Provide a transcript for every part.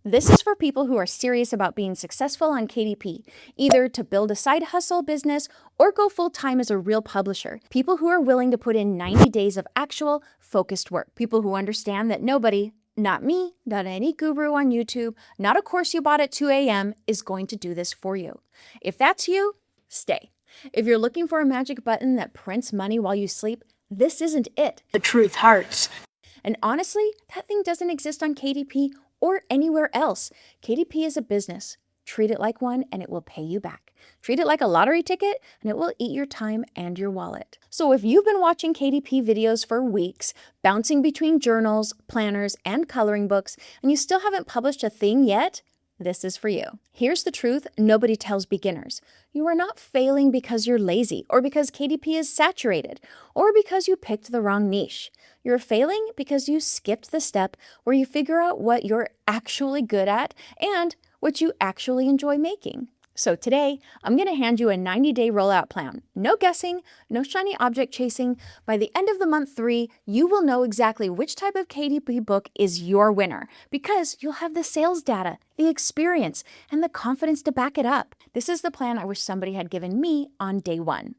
This is for people who are serious about being successful on KDP, either to build a side hustle business or go full-time as a real publisher. People who are willing to put in 90 days of actual, focused work. People who understand that nobody, not me, not any guru on YouTube, not a course you bought at 2 a.m., is going to do this for you. If that's you, stay. If you're looking for a magic button that prints money while you sleep, this isn't it. The truth hurts. And honestly, that thing doesn't exist on KDP or anywhere else. KDP is a business. Treat it like one and it will pay you back. Treat it like a lottery ticket and it will eat your time and your wallet. So if you've been watching KDP videos for weeks, bouncing between journals, planners, and coloring books, and you still haven't published a thing yet, this is for you. Here's the truth nobody tells beginners. You are not failing because you're lazy, or because KDP is saturated, or because you picked the wrong niche. You're failing because you skipped the step where you figure out what you're actually good at and what you actually enjoy making. So today, I'm going to hand you a 90-day rollout plan. No guessing, no shiny object chasing. By the end of the month 3, you will know exactly which type of KDP book is your winner because you'll have the sales data, the experience, and the confidence to back it up. This is the plan I wish somebody had given me on day 1.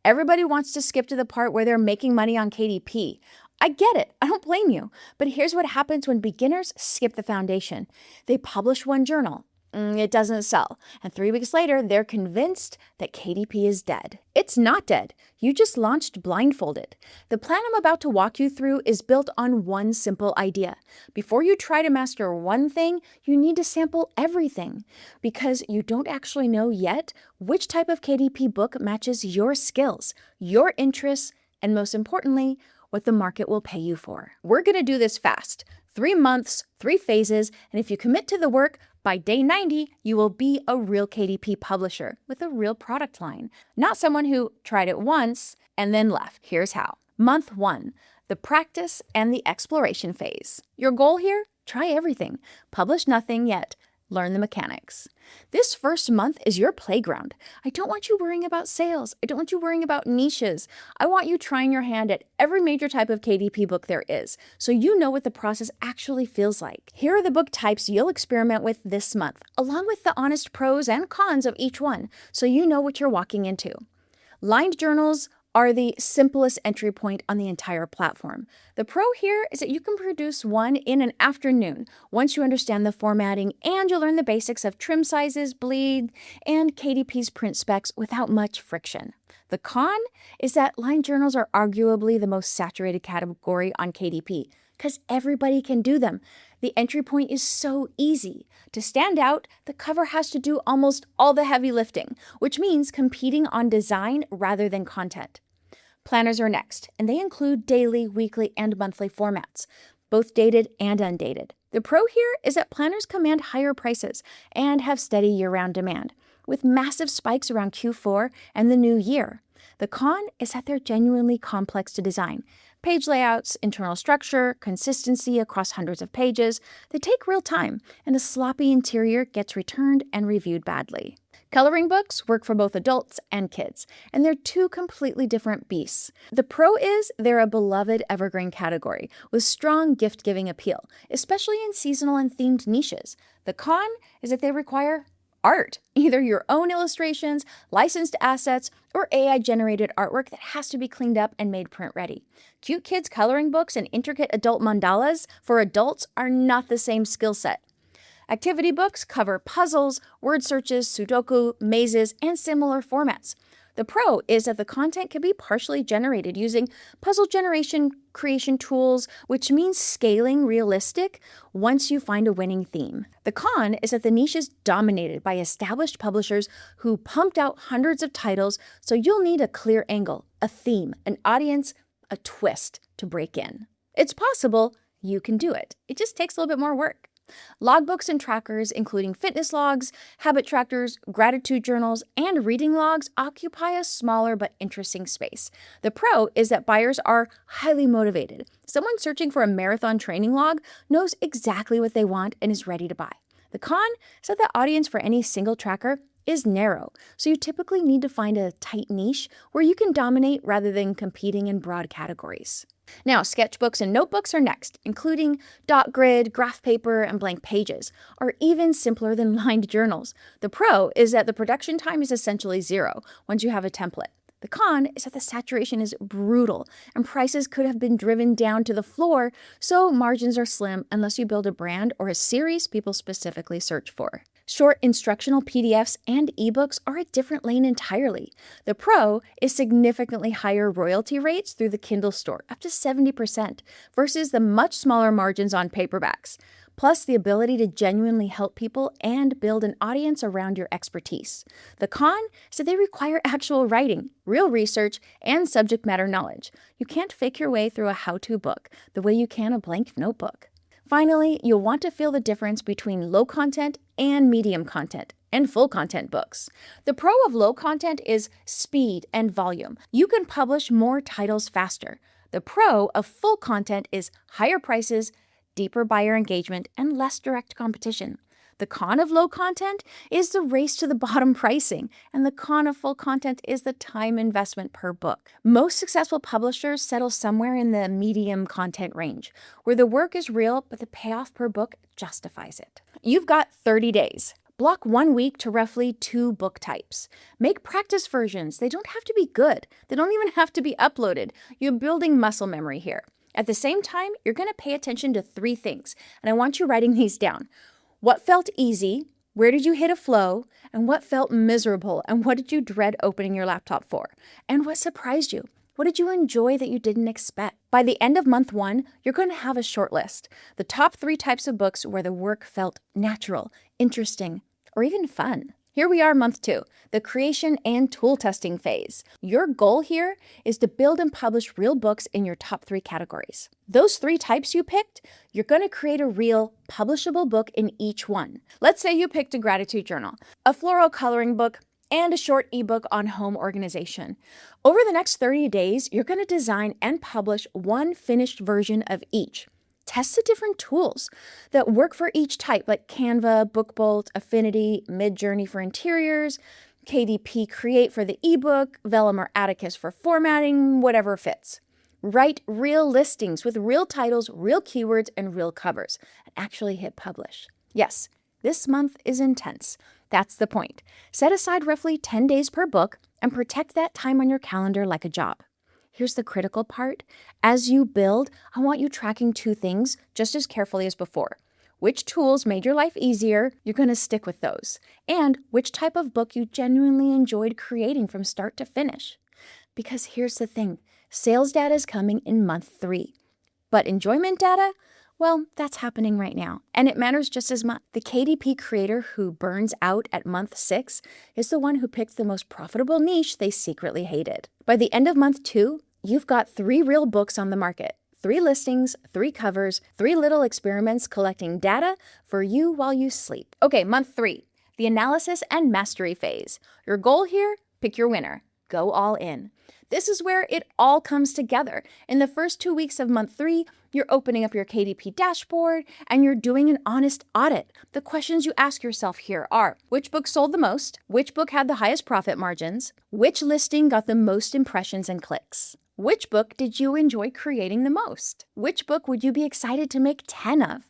Everybody wants to skip to the part where they're making money on KDP. I get it. I don't blame you. But here's what happens when beginners skip the foundation. They publish one journal. It doesn't sell. And 3 weeks later, they're convinced that KDP is dead. It's not dead. You just launched blindfolded. The plan I'm about to walk you through is built on one simple idea. Before you try to master one thing, you need to sample everything because you don't actually know yet which type of KDP book matches your skills, your interests, and most importantly, what the market will pay you for. We're going to do this fast. 3 months, 3 phases, and if you commit to the work, by day 90, you will be a real KDP publisher with a real product line, not someone who tried it once and then left. Here's how. Month 1, the practice and the exploration phase. Your goal here? Try everything. Publish nothing yet. Learn the mechanics. This first month is your playground. I don't want you worrying about sales. I don't want you worrying about niches. I want you trying your hand at every major type of KDP book there is, so you know what the process actually feels like. Here are the book types you'll experiment with this month, along with the honest pros and cons of each one, so you know what you're walking into. Lined journals are the simplest entry point on the entire platform. The pro here is that you can produce one in an afternoon once you understand the formatting and you'll learn the basics of trim sizes, bleed, and KDP's print specs without much friction. The con is that lined journals are arguably the most saturated category on KDP because everybody can do them. The entry point is so easy. To stand out, the cover has to do almost all the heavy lifting, which means competing on design rather than content. Planners are next, and they include daily, weekly, and monthly formats, both dated and undated. The pro here is that planners command higher prices and have steady year-round demand, with massive spikes around Q4 and the new year. The con is that they're genuinely complex to design. Page layouts, internal structure, consistency across hundreds of pages, they take real time, and a sloppy interior gets returned and reviewed badly. Coloring books work for both adults and kids, and they're 2 completely different beasts. The pro is they're a beloved evergreen category with strong gift-giving appeal, especially in seasonal and themed niches. The con is that they require art, either your own illustrations, licensed assets, or AI-generated artwork that has to be cleaned up and made print-ready. Cute kids coloring books and intricate adult mandalas for adults are not the same skill set. Activity books cover puzzles, word searches, Sudoku, mazes, and similar formats. The pro is that the content can be partially generated using puzzle generation creation tools, which means scaling realistic once you find a winning theme. The con is that the niche is dominated by established publishers who pumped out hundreds of titles, so you'll need a clear angle, a theme, an audience, a twist to break in. It's possible, you can do it. It just takes a little bit more work. Logbooks and trackers, including fitness logs, habit trackers, gratitude journals, and reading logs, occupy a smaller but interesting space. The pro is that buyers are highly motivated. Someone searching for a marathon training log knows exactly what they want and is ready to buy. The con is that the audience for any single tracker is narrow, so you typically need to find a tight niche where you can dominate rather than competing in broad categories. Now, sketchbooks and notebooks are next, including dot grid, graph paper, and blank pages, or even simpler than lined journals. The pro is that the production time is essentially zero once you have a template. The con is that the saturation is brutal and prices could have been driven down to the floor, so margins are slim unless you build a brand or a series people specifically search for. Short instructional PDFs and ebooks are a different lane entirely. The pro is significantly higher royalty rates through the Kindle store, up to 70%, versus the much smaller margins on paperbacks, plus the ability to genuinely help people and build an audience around your expertise. The con is that they require actual writing, real research, and subject matter knowledge. You can't fake your way through a how-to book the way you can a blank notebook. Finally, you'll want to feel the difference between low content and medium content and full content books. The pro of low content is speed and volume. You can publish more titles faster. The pro of full content is higher prices, deeper buyer engagement, and less direct competition. The con of low content is the race to the bottom pricing, and the con of full content is the time investment per book. Most successful publishers settle somewhere in the medium content range, where the work is real, but the payoff per book justifies it. You've got 30 days. Block 1 week to roughly 2 book types. Make practice versions. They don't have to be good. They don't even have to be uploaded. You're building muscle memory here. At the same time, you're going to pay attention to 3 things, and I want you writing these down. What felt easy? Where did you hit a flow? And what felt miserable? And what did you dread opening your laptop for? And what surprised you? What did you enjoy that you didn't expect? By the end of month 1, you're going to have a short list. The top 3 types of books where the work felt natural, interesting, or even fun. Here we are, month 2, the creation and tool testing phase. Your goal here is to build and publish real books in your top 3 categories. Those 3 types you picked, you're going to create a real, publishable book in each one. Let's say you picked a gratitude journal, a floral coloring book, and a short ebook on home organization. Over the next 30 days, you're going to design and publish one finished version of each. Test the different tools that work for each type, like Canva, BookBolt, Affinity, Midjourney for interiors, KDP Create for the ebook, Vellum or Atticus for formatting, whatever fits. Write real listings with real titles, real keywords, and real covers, and actually hit publish. Yes, this month is intense. That's the point. Set aside roughly 10 days per book and protect that time on your calendar like a job. Here's the critical part. As you build, I want you tracking 2 things just as carefully as before. Which tools made your life easier? You're going to stick with those. And which type of book you genuinely enjoyed creating from start to finish. Because here's the thing. Sales data is coming in month 3. But enjoyment data? Well, that's happening right now, and it matters just as much. The KDP creator who burns out at month 6 is the one who picked the most profitable niche they secretly hated. By the end of month 2, you've got 3 real books on the market, 3 listings, 3 covers, 3 little experiments collecting data for you while you sleep. Okay, month 3, the analysis and mastery phase. Your goal here? Pick your winner. Go all in. This is where it all comes together. In the first 2 weeks of month 3, you're opening up your KDP dashboard and you're doing an honest audit. The questions you ask yourself here are, which book sold the most? Which book had the highest profit margins? Which listing got the most impressions and clicks? Which book did you enjoy creating the most? Which book would you be excited to make 10 of?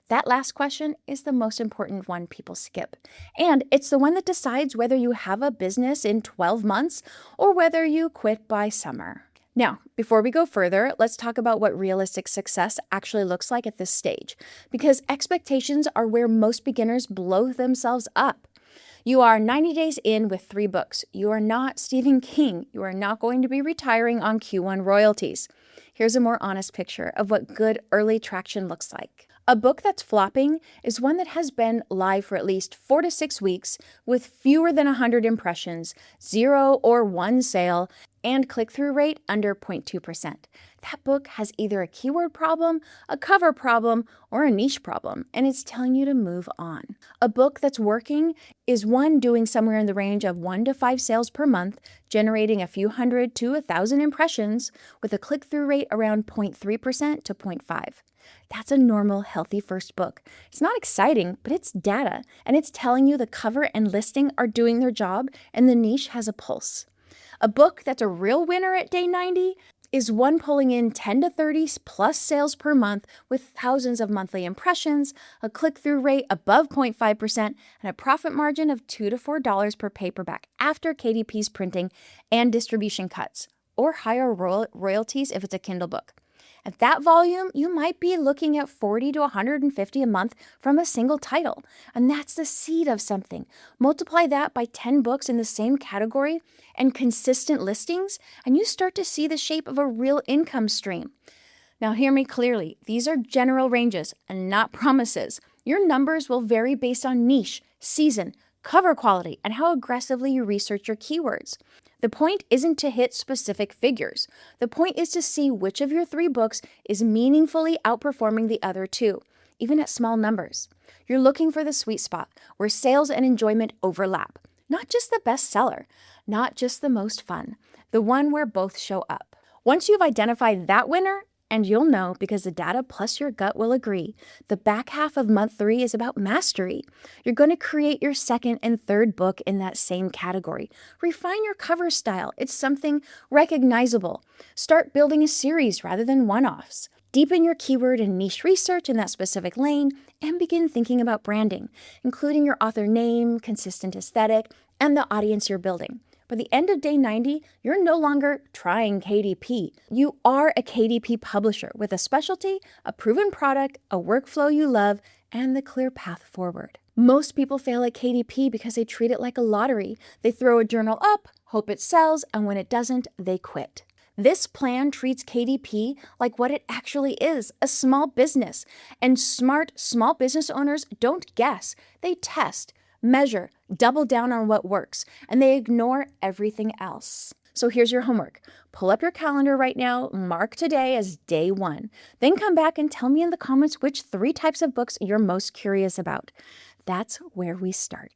That last question is the most important one people skip. And it's the one that decides whether you have a business in 12 months or whether you quit by summer. Now, before we go further, let's talk about what realistic success actually looks like at this stage, because expectations are where most beginners blow themselves up. You are 90 days in with 3 books. You are not Stephen King. You are not going to be retiring on Q1 royalties. Here's a more honest picture of what good early traction looks like. A book that's flopping is one that has been live for at least 4 to 6 weeks with fewer than 100 impressions, 0 or 1 sale, and click-through rate under 0.2%. That book has either a keyword problem, a cover problem, or a niche problem, and it's telling you to move on. A book that's working is one doing somewhere in the range of 1 to 5 sales per month, generating a few hundred to 1,000 impressions with a click-through rate around 0.3% to 0.5%. That's a normal, healthy first book. It's not exciting, but it's data, and it's telling you the cover and listing are doing their job and the niche has a pulse. A book that's a real winner at day 90 Is one pulling in 10 to 30 plus sales per month with thousands of monthly impressions, a click-through rate above 0.5%, and a profit margin of $2 to $4 per paperback after KDP's printing and distribution cuts, or higher royalties if it's a Kindle book. At that volume, you might be looking at $40 to $150 a month from a single title, and that's the seed of something. Multiply that by 10 books in the same category and consistent listings, and you start to see the shape of a real income stream. Now, hear me clearly. These are general ranges and not promises. Your numbers will vary based on niche, season, cover quality, and how aggressively you research your keywords. The point isn't to hit specific figures. The point is to see which of your 3 books is meaningfully outperforming the other 2, even at small numbers. You're looking for the sweet spot where sales and enjoyment overlap. Not just the bestseller, not just the most fun, the one where both show up. Once you've identified that winner, and you'll know because the data plus your gut will agree, the back half of month 3 is about mastery. You're going to create your second and third book in that same category. Refine your cover style. It's something recognizable. Start building a series rather than one-offs. Deepen your keyword and niche research in that specific lane and begin thinking about branding, including your author name, consistent aesthetic, and the audience you're building. By the end of day 90, you're no longer trying KDP. You are a KDP publisher with a specialty, a proven product, a workflow you love, and the clear path forward. Most people fail at KDP because they treat it like a lottery. They throw a journal up, hope it sells, and when it doesn't, they quit. This plan treats KDP like what it actually is, a small business. And smart small business owners don't guess, they test, measure, double down on what works, and they ignore everything else. So here's your homework. Pull up your calendar right now, mark today as day 1. Then come back and tell me in the comments which 3 types of books you're most curious about. That's where we start.